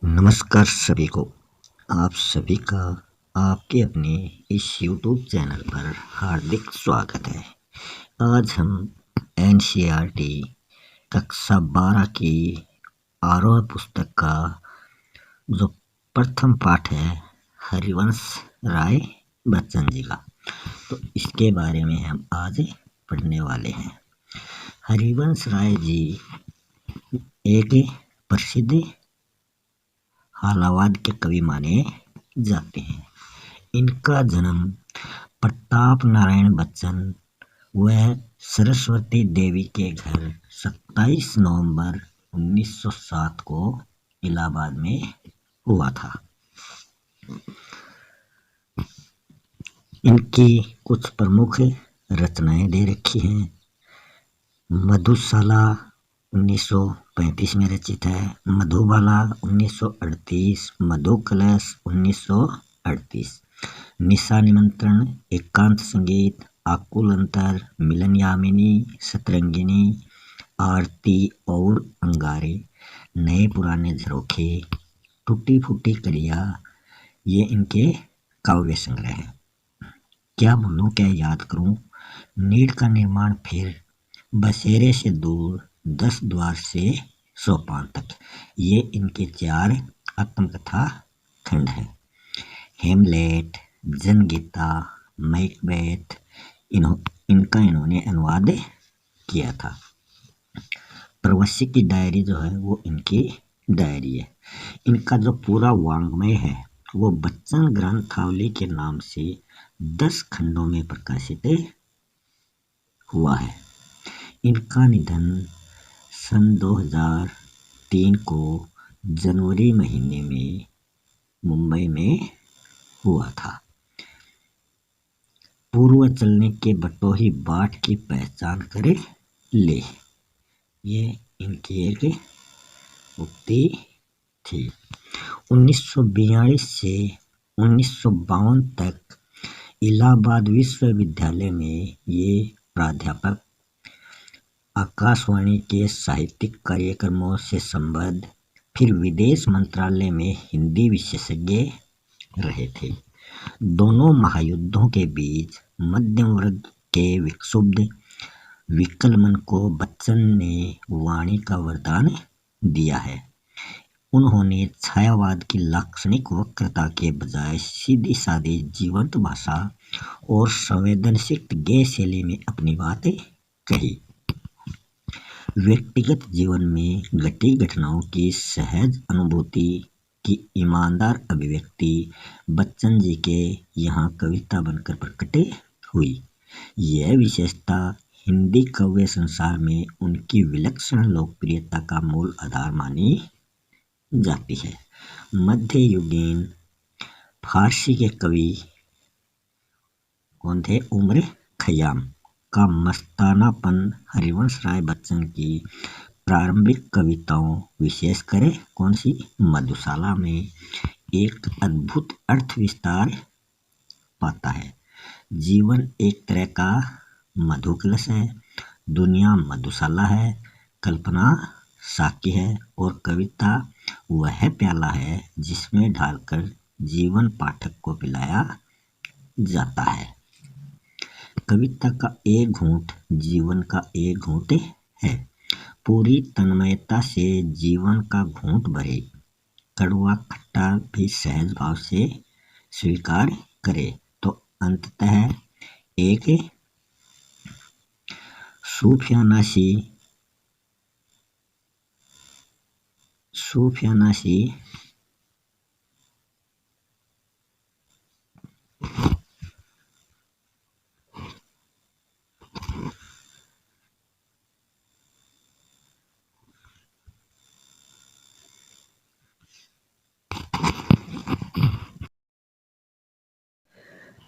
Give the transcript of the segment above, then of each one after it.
नमस्कार सभी को। आप सभी का आपके अपने इस YouTube चैनल पर हार्दिक स्वागत है। आज हम NCERT कक्षा 12 की आरोह पुस्तक का जो प्रथम पाठ है हरिवंश राय बच्चन जी का, तो इसके बारे में हम आज पढ़ने वाले हैं। हरिवंश राय जी एक प्रसिद्ध हालावाद के कवि माने जाते हैं। इनका जन्म प्रताप नारायण बच्चन व सरस्वती देवी के घर 27 नवंबर 1907 को इलाहाबाद में हुआ था। इनकी कुछ प्रमुख रचनाएं दे रखी हैं। मधुशाला 1935 में रचित है, मधुबाला 1938, मधु कलश 1938, निशा निमंत्रण, एकांत संगीत, आकुल अंतर, मिलन यामिनी, सतरंगिनी, आरती और अंगारे, नए पुराने झरोखे, टूटी फूटी कलियां, ये इनके काव्य संग्रह हैं। क्या बोलूं क्या याद करूं, नीड़ का निर्माण फिर, बसेरे से दूर, 10 द्वार से सोपान तक, ये इनके 4 आत्मकथा खंड हैं। हेमलेट, जनगीता, मैकबेथ, इनका इन्होंने अनुवाद किया था। प्रवासी की डायरी जो है वो इनकी डायरी है। इनका जो पूरा वाङ्मय है वो बच्चन ग्रंथावली के नाम से 10 खंडों में प्रकाशित हुआ है। इनका निधन सन 2003 को जनवरी महीने में मुंबई में हुआ था। पूर्व चलने के बटोही बाट की पहचान करे ले, ये इनकी एक उक्ति थी। 1942 से 1952 तक इलाहाबाद विश्वविद्यालय में ये प्राध्यापक, आकाशवाणी के साहित्यिक कार्यक्रमों से संबद्ध, फिर विदेश मंत्रालय में हिंदी विशेषज्ञ रहे थे। दोनों महायुद्धों के बीच मध्यम वर्ग के विक्षुब्ध विकलमन को बच्चन ने वाणी का वरदान दिया है। उन्होंने छायावाद की लाक्षणिक वक्रता के बजाय सीधी सादी जीवंत भाषा और संवेदनशील गेय शैली में अपनी बातें कही। व्यक्तिगत जीवन में घटी घटनाओं की सहज अनुभूति की ईमानदार अभिव्यक्ति बच्चन जी के यहाँ कविता बनकर प्रकट हुई। यह विशेषता हिंदी काव्य संसार में उनकी विलक्षण लोकप्रियता का मूल आधार मानी जाती है। मध्ययुगीन फारसी के कवि कौन थे? उमर खयाम का मस्तानापन हरिवंश राय बच्चन की प्रारंभिक कविताओं, विशेषकर कौन सी मधुशाला में एक अद्भुत अर्थ विस्तार पाता है। जीवन एक तरह का मधु कलश है, दुनिया मधुशाला है, कल्पना साकी है और कविता वह प्याला है जिसमें ढालकर जीवन पाठक को पिलाया जाता है। कविता का एक घूंट जीवन का एक घूंट है। पूरी तन्मयता से जीवन का घूंट भरे, कड़वा खट्टा भी सहज भाव से स्वीकार करे तो अंततः एक सूफियाना सी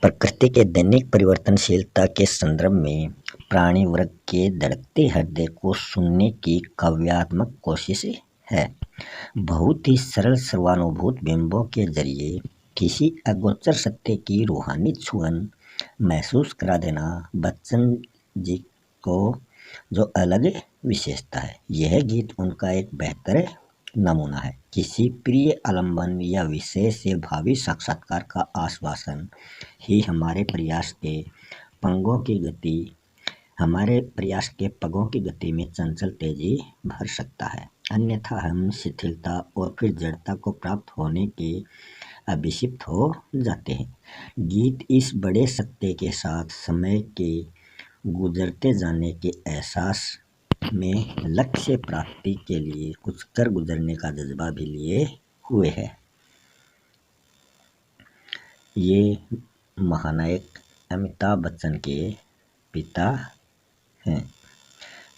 प्रकृति के दैनिक परिवर्तनशीलता के संदर्भ में प्राणी वर्ग के धड़कते हृदय को सुनने की काव्यात्मक कोशिश है। बहुत ही सरल सर्वानुभूत बिंबों के जरिए किसी अगोचर सत्य की रूहानी छुअन महसूस करा देना बच्चन जी को जो अलग विशेषता है। यह गीत उनका एक बेहतर नमूना है। किसी प्रिय आलम्बन या विषय से भावी साक्षात्कार का आश्वासन ही हमारे प्रयास के पगों की गति में चंचल तेजी भर सकता है। अन्यथा हम शिथिलता और फिर जड़ता को प्राप्त होने के अभिषिक्त हो जाते हैं। गीत इस बड़े सत्य के साथ समय के गुजरते जाने के एहसास में लक्ष्य प्राप्ति के लिए कुछ कर गुजरने का जज्बा भी लिए हुए है। ये महानायक अमिताभ बच्चन के पिता हैं।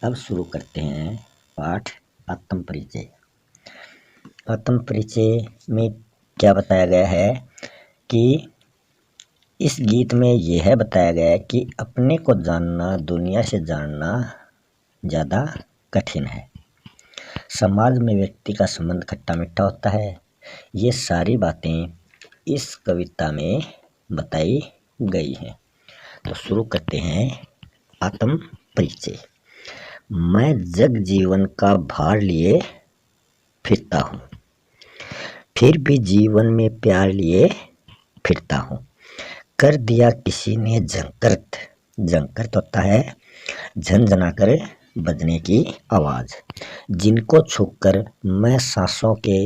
अब शुरू करते हैं पाठ आत्म परिचय। आत्म परिचय में क्या बताया गया है कि इस गीत में यह बताया गया है कि अपने को जानना दुनिया से जानना ज़्यादा कठिन है। समाज में व्यक्ति का संबंध खट्टा मीठा होता है। ये सारी बातें इस कविता में बताई गई हैं। तो शुरू करते हैं आत्म परिचय। मैं जग जीवन का भार लिए फिरता हूँ, फिर भी जीवन में प्यार लिए फिरता हूँ। कर दिया किसी ने झंकृत होता है झनझना कर बजने की आवाज़। जिनको छूकर मैं सांसों के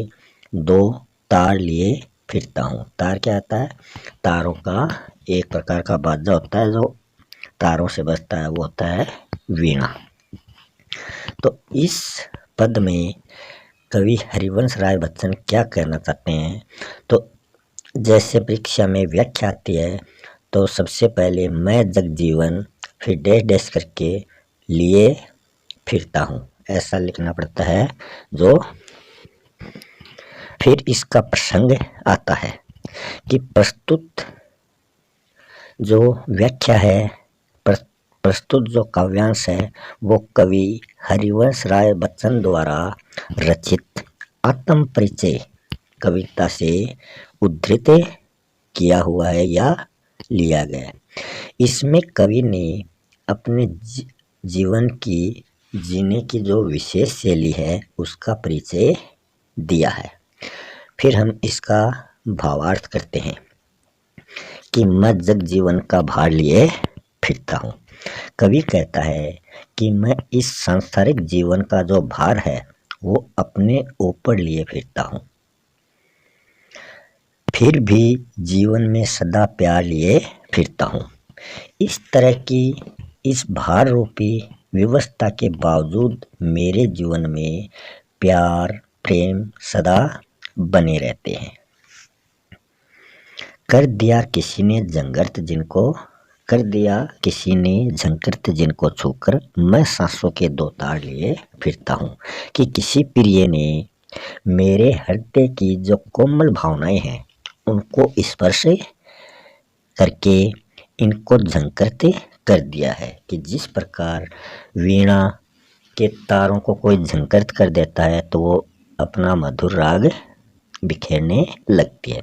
दो तार लिए फिरता हूँ। तार क्या होता है? तारों का एक प्रकार का बाजा होता है जो तारों से बजता है, वो होता है वीणा। तो इस पद में कवि हरिवंश राय बच्चन क्या कहना चाहते हैं? तो जैसे परीक्षा में व्याख्या आती है तो सबसे पहले मैं जगजीवन फिर डैश डैश करके लिए फिरता हूँ, ऐसा लिखना पड़ता है। जो फिर इसका प्रसंग आता है कि प्रस्तुत जो व्याख्या है, प्रस्तुत जो काव्यांश है वो कवि हरिवंश राय बच्चन द्वारा रचित आत्म परिचय कविता से उद्धृत किया हुआ है या लिया गया। इसमें कवि ने अपने जीवन की जीने की जो विशेष शैली है उसका परिचय दिया है। फिर हम इसका भावार्थ करते हैं कि मैं जग जीवन का भार लिए फिरता हूँ। कवि कहता है कि मैं इस सांसारिक जीवन का जो भार है वो अपने ऊपर लिए फिरता हूँ, फिर भी जीवन में सदा प्यार लिए फिरता हूँ। इस तरह की इस भार रूपी व्यवस्था के बावजूद मेरे जीवन में प्यार प्रेम सदा बने रहते हैं। कर दिया किसी ने झंकृत जिनको छूकर मैं सांसों के दो तार लिए फिरता हूँ। कि किसी प्रिय ने मेरे हृदय की जो कोमल भावनाएं हैं उनको स्पर्श करके इनको झंकृत कर दिया है। कि जिस प्रकार वीणा के तारों को कोई झंकृत कर देता है तो वो अपना मधुर राग बिखेरने लगती है,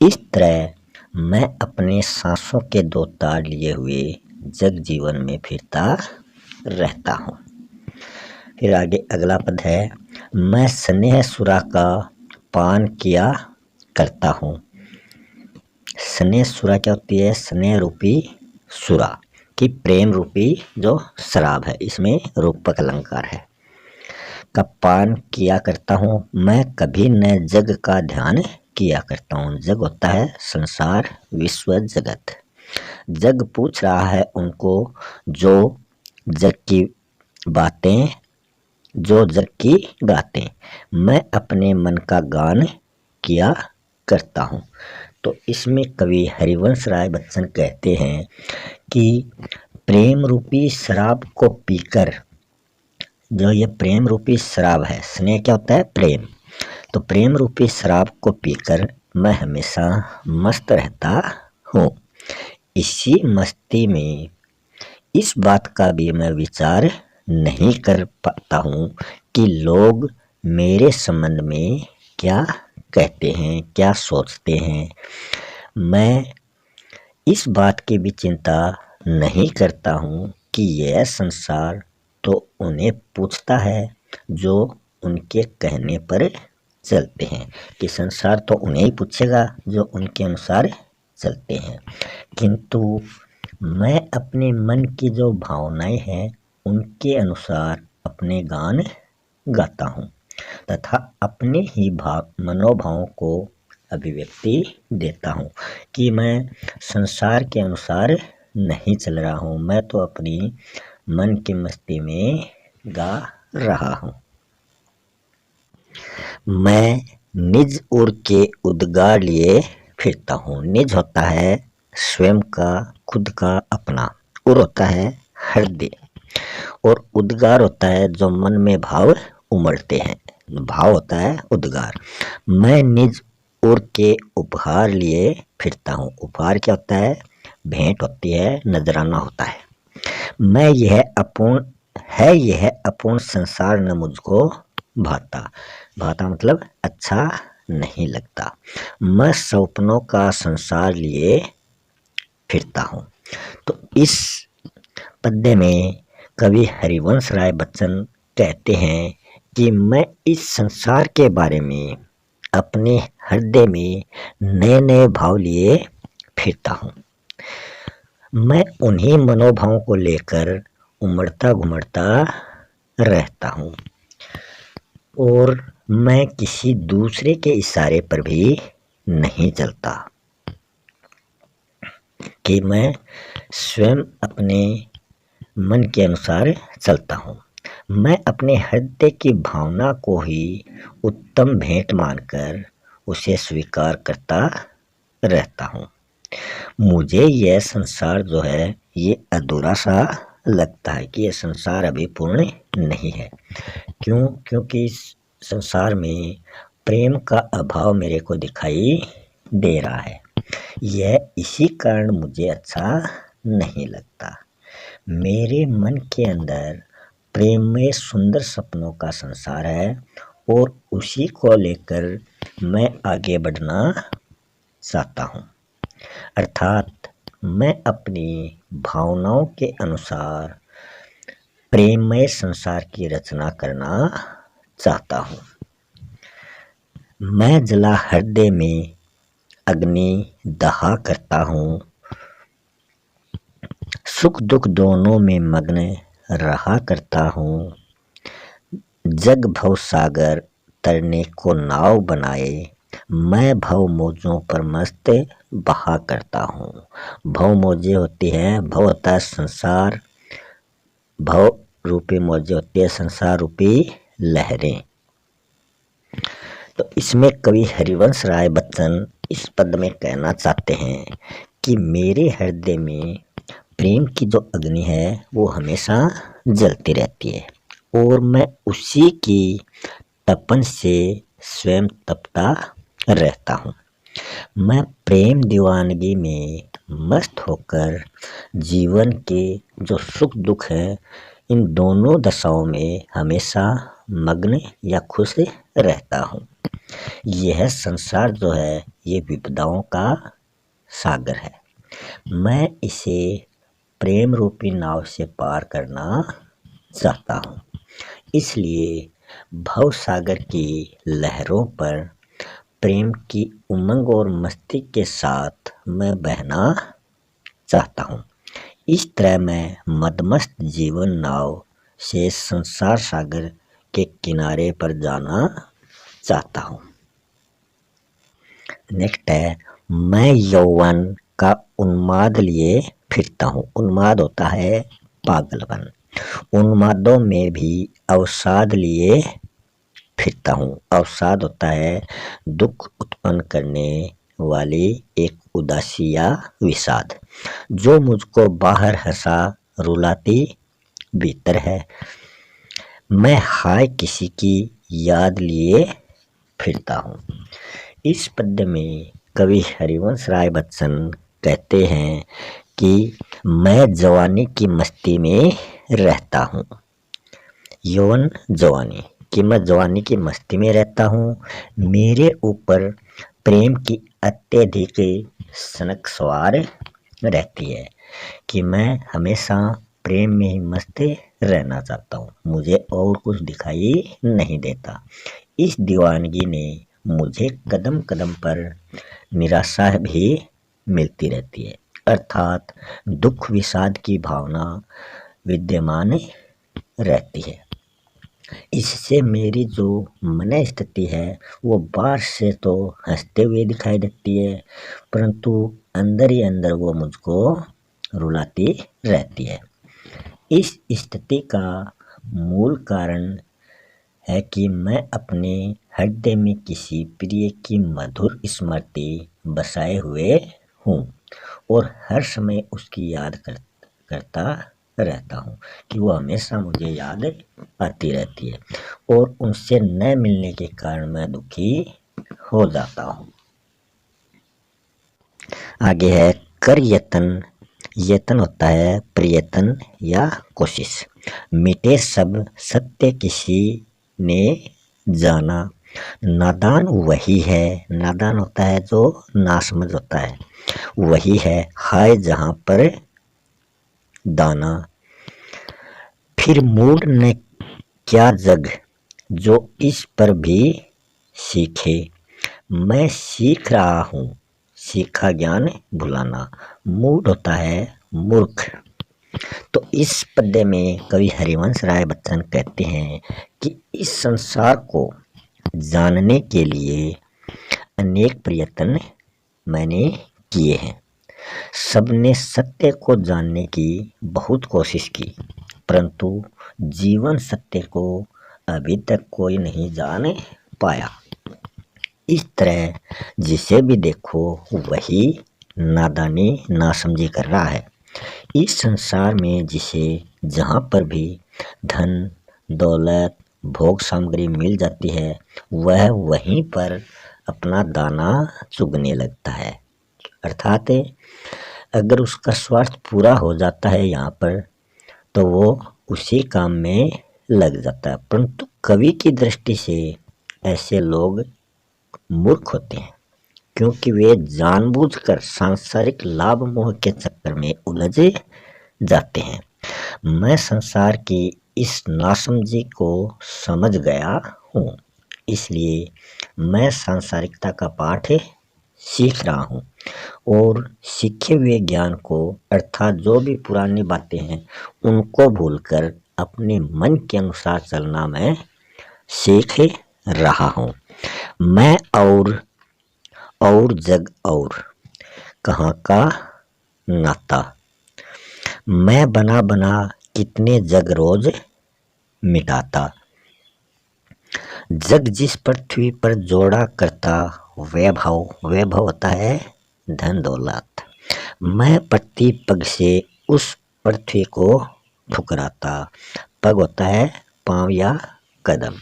इस तरह मैं अपने सांसों के दो तार लिए हुए जग जीवन में फिरता रहता हूँ। फिर आगे अगला पद है, मैं स्नेह सुरा का पान किया करता हूँ। स्नेह सुरा क्या होती है? स्नेह रूपी सुरा कि प्रेम रूपी जो शराब है, इसमें रूपक अलंकार है, का पान किया करता हूँ। मैं कभी न जग का ध्यान किया करता हूँ। जग होता है संसार विश्व जगत। जग पूछ रहा है उनको जो जग की बातें, जो जग की गातें, मैं अपने मन का गान किया करता हूँ। तो इसमें कवि हरिवंश राय बच्चन कहते हैं कि प्रेम रूपी शराब को पीकर, जो ये प्रेम रूपी शराब है, स्नेह क्या होता है? प्रेम। तो प्रेम रूपी शराब को पीकर मैं हमेशा मस्त रहता हूँ। इसी मस्ती में इस बात का भी मैं विचार नहीं कर पाता हूँ कि लोग मेरे संबंध में क्या कहते हैं, क्या सोचते हैं। मैं इस बात की भी चिंता नहीं करता हूँ कि यह संसार तो उन्हें पूछता है जो उनके कहने पर चलते हैं, कि संसार तो उन्हें ही पूछेगा जो उनके अनुसार चलते हैं, किंतु मैं अपने मन की जो भावनाएं हैं उनके अनुसार अपने गान गाता हूँ तथा अपने ही मनोभावों को अभिव्यक्ति देता हूँ कि मैं संसार के अनुसार नहीं चल रहा हूँ, मैं तो अपनी मन की मस्ती में गा रहा हूँ। मैं निज उर के उद्गार लिए फिरता हूँ। निज होता है स्वयं का, खुद का, अपना। उर होता है हृदय और उद्गार होता है जो मन में भाव उमड़ते हैं, भाव होता है उद्गार। मैं निज उर के उपहार लिए फिरता हूँ। उपहार क्या होता है? भेंट होती है, नजराना होता है। मैं यह अपूर्ण संसार न मुझको भाता। भाता मतलब अच्छा नहीं लगता। मैं सपनों का संसार लिए फिरता हूँ। तो इस पद्य में कवि हरिवंश राय बच्चन कहते हैं कि मैं इस संसार के बारे में अपने हृदय में नए नए भाव लिए फिरता हूँ। मैं उन्हीं मनोभावों को लेकर उमड़ता घुमड़ता रहता हूँ और मैं किसी दूसरे के इशारे पर भी नहीं चलता, कि मैं स्वयं अपने मन के अनुसार चलता हूँ। मैं अपने हृदय की भावना को ही उत्तम भेंट मानकर उसे स्वीकार करता रहता हूँ। मुझे यह संसार जो है ये अधूरा सा लगता है, कि यह संसार अभी पूर्ण नहीं है। क्यों? क्योंकि इस संसार में प्रेम का अभाव मेरे को दिखाई दे रहा है। यह इसी कारण मुझे अच्छा नहीं लगता। मेरे मन के अंदर प्रेम में सुंदर सपनों का संसार है और उसी को लेकर मैं आगे बढ़ना चाहता हूँ। अर्थात मैं अपनी भावनाओं के अनुसार प्रेममय संसार की रचना करना चाहता हूँ। मैं जला हृदय में अग्नि दहा करता हूँ, सुख दुख दोनों में मग्न रहा करता हूँ। जग भव सागर तरने को नाव बनाए, मैं भव मौजों पर मस्त बहा करता हूँ। भव मौजें होती है, भव होता है संसार, भव रूपी मौजें होती है संसार रूपी लहरें। तो इसमें कवि हरिवंश राय बच्चन इस पद में कहना चाहते हैं कि मेरे हृदय में प्रेम की जो अग्नि है वो हमेशा जलती रहती है और मैं उसी की तपन से स्वयं तपता रहता हूँ। मैं प्रेम दीवानगी में मस्त होकर जीवन के जो सुख दुख है इन दोनों दशाओं में हमेशा मग्न या खुश रहता हूँ। यह संसार जो है ये विपदाओं का सागर है। मैं इसे प्रेम रूपी नाव से पार करना चाहता हूँ। इसलिए भव सागर की लहरों पर प्रेम की उमंग और मस्ती के साथ मैं बहना चाहता हूँ। इस तरह मैं मदमस्त जीवन नाव से संसार सागर के किनारे पर जाना चाहता हूँ। नेक्स्ट है, मैं यौवन का उन्माद लिए फिरता हूँ। उन्माद होता है पागलपन। उन्मादों में भी अवसाद लिए फिरता हूँ। अवसाद होता है दुख उत्पन्न करने वाली एक उदासी या विषाद, जो मुझको बाहर हंसा रुलाती भीतर है। मैं हाय किसी की याद लिए फिरता हूँ। इस पद्य में कवि हरिवंश राय बच्चन कहते हैं कि मैं जवानी की मस्ती में रहता हूँ। यौवन जवानी कि मैं जवानी की मस्ती में रहता हूँ। मेरे ऊपर प्रेम की अत्यधिक सनक सवार रहती है, कि मैं हमेशा प्रेम में ही मस्त रहना चाहता हूँ, मुझे और कुछ दिखाई नहीं देता। इस दीवानगी ने मुझे कदम कदम पर निराशा भी मिलती रहती है, अर्थात दुख विषाद की भावना विद्यमान रहती है। इससे मेरी जो मन स्थिति है वो बाहर से तो हंसते हुए दिखाई देती है, परंतु अंदर ही अंदर वो मुझको रुलाती रहती है। इस स्थिति का मूल कारण है कि मैं अपने हृदय में किसी प्रिय की मधुर स्मृति बसाए हुए हूँ और हर समय उसकी याद करता रहता हूँ कि वो हमेशा मुझे याद आती रहती है और उनसे न मिलने के कारण मैं दुखी हो जाता हूँ। आगे है कर यत्न। यत्न होता है प्रयत्न या कोशिश। मिटे सब सत्य किसी ने जाना। नादान वही है, नादान होता है जो नासमझ होता है, वही है हाय जहाँ पर दाना। फिर मूड ने क्या जग जो इस पर भी सीखे। मैं सीख रहा हूँ, सीखा ज्ञान भुलाना। मूड होता है मूर्ख। तो इस पद्य में कवि हरिवंश राय बच्चन कहते हैं कि इस संसार को जानने के लिए अनेक प्रयत्न मैंने किए हैं। सबने सत्य को जानने की बहुत कोशिश की, परंतु जीवन सत्य को अभी तक कोई नहीं जान पाया। इस तरह जिसे भी देखो वही नादानी नासमझी कर रहा है। इस संसार में जिसे जहाँ पर भी धन दौलत भोग सामग्री मिल जाती है वह वहीं पर अपना दाना चुगने लगता है, अर्थात अगर उसका स्वार्थ पूरा हो जाता है यहाँ पर तो वो उसी काम में लग जाता है। परंतु कवि की दृष्टि से ऐसे लोग मूर्ख होते हैं, क्योंकि वे जानबूझकर सांसारिक लाभ मोह के चक्कर में उलझे जाते हैं। मैं संसार की इस नासमझी को समझ गया हूँ, इसलिए मैं सांसारिकता का पाठ सीख रहा हूँ और सीखे हुए ज्ञान को अर्थात जो भी पुरानी बातें हैं उनको भूलकर अपने मन के अनुसार चलना मैं सीख रहा हूँ। मैं और जग और कहाँ का नाता। मैं बना बना कितने जग रोज मिटाता। जग जिस पृथ्वी पर जोड़ा करता वैभव, वैभव होता है धन दौलत। मैं प्रति पग से उस पृथ्वी को ठुकराता। पग होता है पांव या कदम।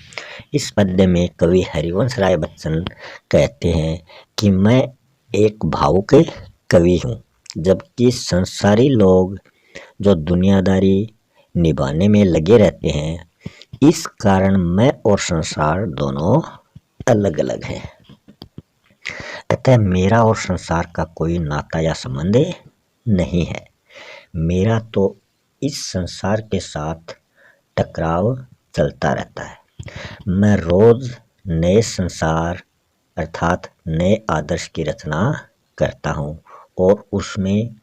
इस पद्य में कवि हरिवंश राय बच्चन कहते हैं कि मैं एक भावुक कवि हूँ, जबकि संसारी लोग जो दुनियादारी निभाने में लगे रहते हैं, इस कारण मैं और संसार दोनों अलग अलग हैं। अतः मेरा और संसार का कोई नाता या संबंध नहीं है। मेरा तो इस संसार के साथ टकराव चलता रहता है। मैं रोज नए संसार अर्थात नए आदर्श की रचना करता हूँ और उसमें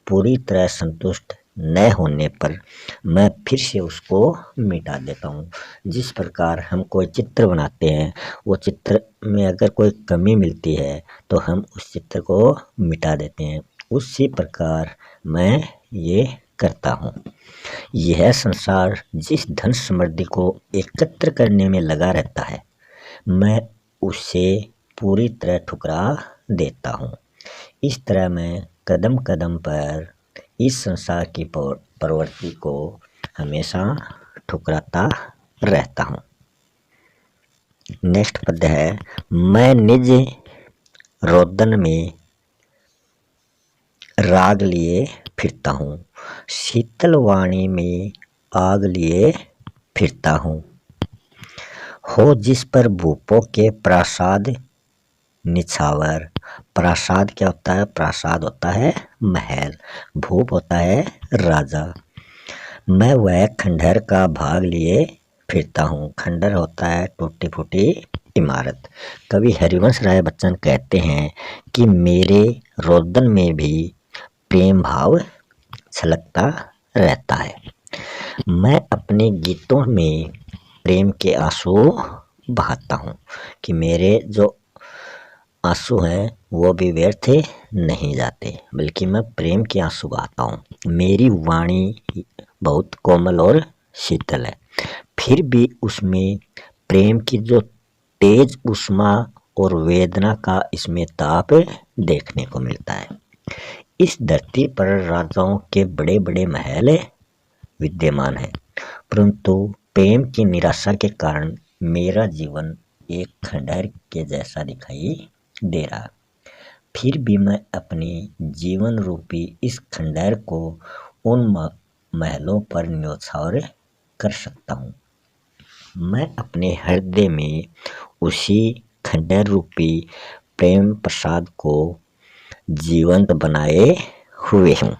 पूरी तरह संतुष्ट न होने पर मैं फिर से उसको मिटा देता हूँ। जिस प्रकार हम कोई चित्र बनाते हैं, वो चित्र में अगर कोई कमी मिलती है तो हम उस चित्र को मिटा देते हैं, उसी प्रकार मैं ये करता हूँ। यह संसार जिस धन समृद्धि को एकत्र करने में लगा रहता है, मैं उसे पूरी तरह ठुकरा देता हूँ। इस तरह मैं कदम कदम पर इस संसार की प्रवृत्ति को हमेशा ठुकराता रहता हूँ। नेक्स्ट पद्य है मैं निज रोदन में राग लिए फिरता हूँ, शीतल वाणी में आग लिए फिरता हूँ। हो जिस पर भूपों के प्रासाद निछावर। प्रासाद क्या होता है? प्रासाद होता है महल, भूप होता है राजा। मैं वह खंडहर का भाग लिए फिरता हूँ। खंडहर होता है टूटी फूटी इमारत। कवि हरिवंश राय बच्चन कहते हैं कि मेरे रोदन में भी प्रेम भाव छलकता रहता है। मैं अपने गीतों में प्रेम के आंसू बहाता हूँ कि मेरे जो आंसू हैं वो भी व्यर्थ नहीं जाते, बल्कि मैं प्रेम के आंसू बहाता हूँ। मेरी वाणी बहुत कोमल और शीतल है, फिर भी उसमें प्रेम की जो तेज उष्मा और वेदना का इसमें ताप देखने को मिलता है। इस धरती पर राजाओं के बड़े बड़े महल विद्यमान है, परंतु प्रेम की निराशा के कारण मेरा जीवन एक खंडहर के जैसा दिखाई दे रहा। फिर भी मैं अपने जीवन रूपी इस खंडहर को उन महलों पर न्यौछावर कर सकता हूँ। मैं अपने हृदय में उसी खंडहर रूपी प्रेम प्रसाद को जीवंत बनाए हुए हूँ।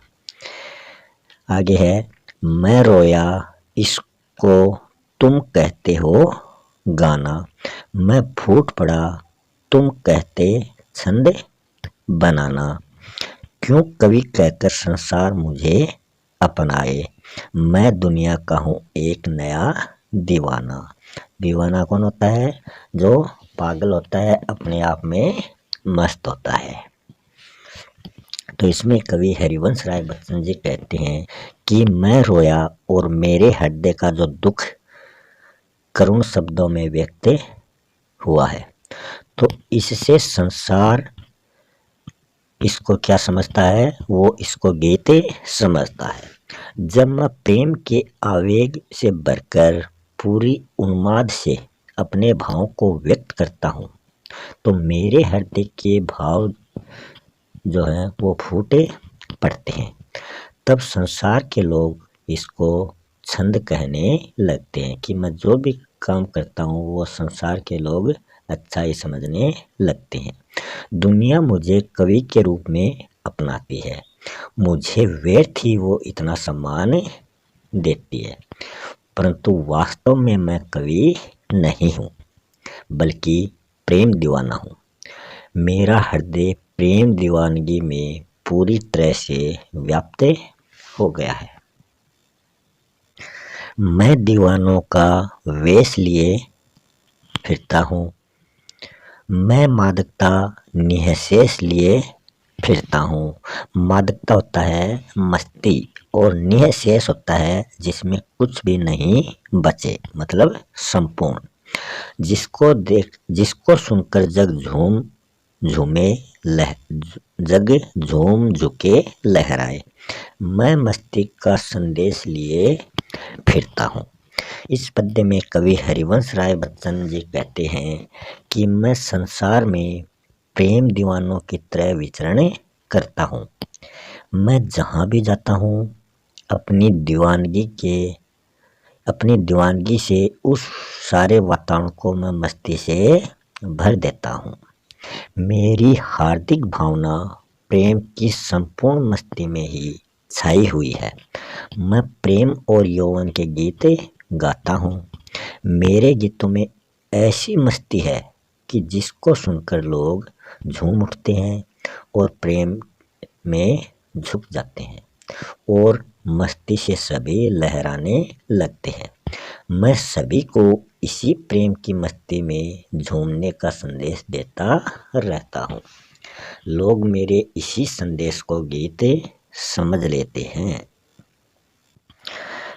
आगे है, मैं रोया इसको तुम कहते हो गाना, मैं फूट पड़ा तुम कहते छंद बनाना। क्यों कवि कहकर संसार मुझे अपनाए, मैं दुनिया का हूँ एक नया दीवाना। दीवाना कौन होता है? जो पागल होता है, अपने आप में मस्त होता है। तो इसमें कवि हरिवंश राय बच्चन जी कहते हैं कि मैं रोया और मेरे हृदय का जो दुख करुण शब्दों में व्यक्त हुआ है, तो इससे संसार इसको क्या समझता है? वो इसको गीत समझता है। जब मैं प्रेम के आवेग से भरकर पूरी उन्माद से अपने भाव को व्यक्त करता हूँ, तो मेरे हृदय के भाव जो है वो फूटे पड़ते हैं। तब संसार के लोग इसको छंद कहने लगते हैं कि मैं जो भी काम करता हूँ वो संसार के लोग अच्छा ही समझने लगते हैं। दुनिया मुझे कवि के रूप में अपनाती है, मुझे व्यर्थ ही वो इतना सम्मान देती है, परंतु वास्तव में मैं कवि नहीं हूँ, बल्कि प्रेम दीवाना हूँ। मेरा हृदय प्रेम दीवानगी में पूरी तरह से व्याप्त हो गया है। मैं दीवानों का वेश लिए फिरता हूँ, मैं मादकता निःशेष लिए फिरता हूँ। मादकता होता है मस्ती और निःशेष होता है जिसमें कुछ भी नहीं बचे, मतलब संपूर्ण। जिसको सुनकर जग झूमे जग झूम झुके लहराए। मैं मस्ती का संदेश लिए फिरता हूँ। इस पद्य में कवि हरिवंश राय बच्चन जी कहते हैं कि मैं संसार में प्रेम दीवानों की तरह विचरण करता हूँ। मैं जहाँ भी जाता हूँ अपनी दीवानगी से उस सारे वातावरण को मैं मस्ती से भर देता हूँ। मेरी हार्दिक भावना प्रेम की संपूर्ण मस्ती में ही छाई हुई है। मैं प्रेम और यौवन के गीत गाता हूँ। मेरे गीतों में ऐसी मस्ती है कि जिसको सुनकर लोग झूम उठते हैं और प्रेम में झुक जाते हैं और मस्ती से सभी लहराने लगते हैं। मैं सभी को इसी प्रेम की मस्ती में झूमने का संदेश देता रहता हूँ। लोग मेरे इसी संदेश को गीत समझ लेते हैं।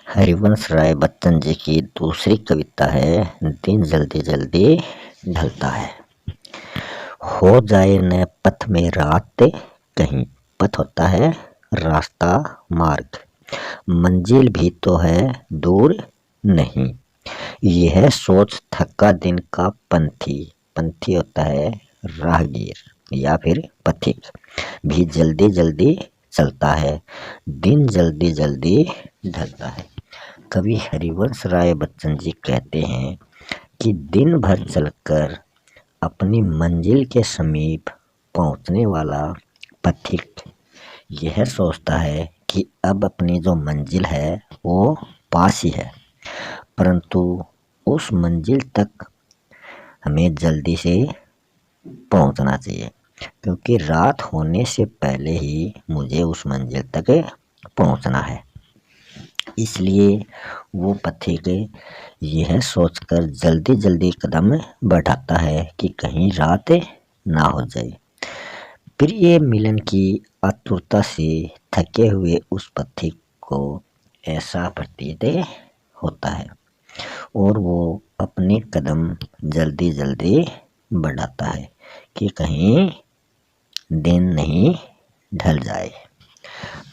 हरिवंश राय बच्चन जी की दूसरी कविता है, दिन जल्दी जल्दी ढलता है। हो जाए न पथ में रात कहीं, पथ होता है रास्ता, मार्ग, मंजिल भी तो है दूर नहीं। यह सोच थका दिन का पंथी, पंथी होता है राहगीर या फिर पथिक, भी जल्दी जल्दी चलता है, दिन जल्दी जल्दी ढलता है। कवि हरिवंश राय बच्चन जी कहते हैं कि दिन भर चलकर अपनी मंजिल के समीप पहुंचने वाला पथिक यह सोचता है कि अब अपनी जो मंजिल है वो पास ही है, परंतु उस मंजिल तक हमें जल्दी से पहुंचना चाहिए, क्योंकि रात होने से पहले ही मुझे उस मंजिल तक पहुंचना है। इसलिए वो पथिक यह सोचकर जल्दी जल्दी कदम बढ़ाता है कि कहीं रात ना हो जाए। प्रिय मिलन की आतुरता से थके हुए उस पथिक को ऐसा प्रतीत होता है और वो अपने कदम जल्दी जल्दी बढ़ाता है कि कहीं दिन नहीं ढल जाए।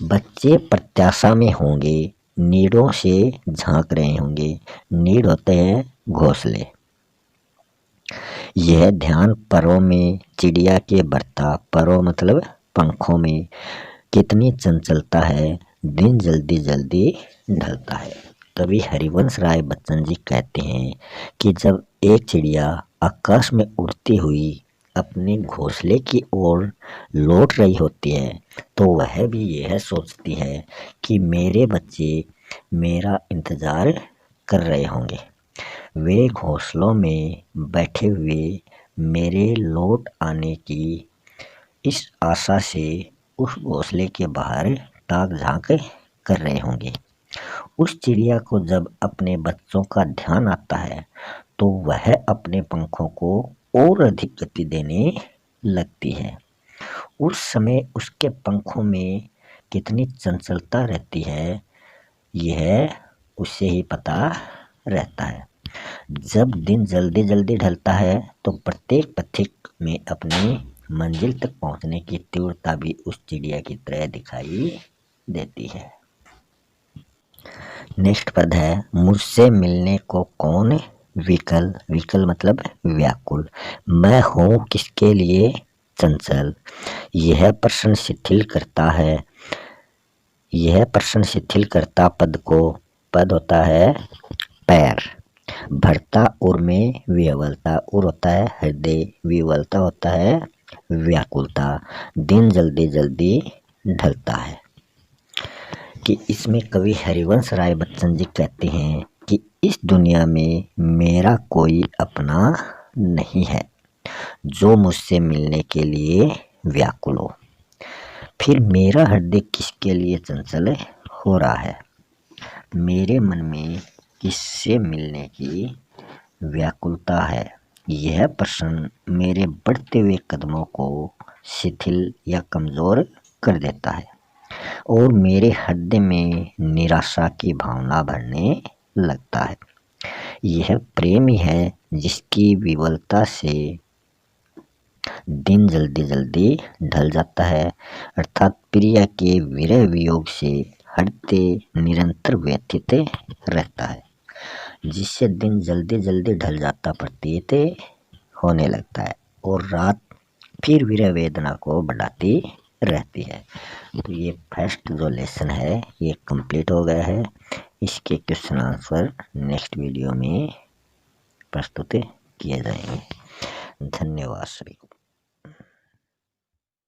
बच्चे प्रत्याशा में होंगे, नीड़ों से झांक रहे होंगे। नीड़ होते हैं घोंसले। यह ध्यान परों में चिड़िया के बरता, परों मतलब पंखों में कितनी चंचलता है, दिन जल्दी जल्दी ढलता है। कवि हरिवंश राय बच्चन जी कहते हैं कि जब एक चिड़िया आकाश में उड़ती हुई अपने घोंसले की ओर लौट रही होती है, तो वह भी यह सोचती है कि मेरे बच्चे मेरा इंतजार कर रहे होंगे। वे घोंसलों में बैठे हुए मेरे लौट आने की इस आशा से उस घोंसले के बाहर ताक झांक कर रहे होंगे। उस चिड़िया को जब अपने बच्चों का ध्यान आता है, तो वह अपने पंखों को और अधिक गति देने लगती है। उस समय उसके पंखों में कितनी चंचलता रहती है, यह उसे ही पता रहता है। जब दिन जल्दी जल्दी ढलता है, तो प्रत्येक पथिक में अपनी मंजिल तक पहुंचने की तीव्रता भी उस चिड़िया की तरह दिखाई देती है। नेक्स्ट पद है, मुझसे मिलने को कौन विकल, विकल मतलब व्याकुल, मैं हूँ किसके लिए चंचल। यह प्रश्न शिथिल करता है, यह प्रश्न शिथिल करता पद को, पद होता है पैर, भरता उर में विह्वलता, उर होता है हृदय, विह्वलता होता है व्याकुलता। दिन जल्दी जल्दी ढलता है कि इसमें कवि हरिवंश राय बच्चन जी कहते हैं कि इस दुनिया में मेरा कोई अपना नहीं है जो मुझसे मिलने के लिए व्याकुल हो। फिर मेरा हृदय किसके लिए चंचल हो रहा है, मेरे मन में किससे मिलने की व्याकुलता है। यह प्रश्न मेरे बढ़ते हुए कदमों को शिथिल या कमजोर कर देता है और मेरे हृदय में निराशा की भावना भरने लगता है। यह प्रेम ही है जिसकी विवलता से दिन जल्दी जल्दी ढल जाता है, अर्थात प्रिय के विरह वियोग से हृदय निरंतर व्यथित रहता है, जिससे दिन जल्दी जल्दी ढल जाता प्रतीत होने लगता है और रात फिर विरह वेदना को बढ़ाती रहती है। तो ये फर्स्ट जो लेसन है ये कंप्लीट हो गया है। इसके क्वेश्चन आंसर नेक्स्ट वीडियो में प्रस्तुत किए जाएंगे। धन्यवाद सभी को।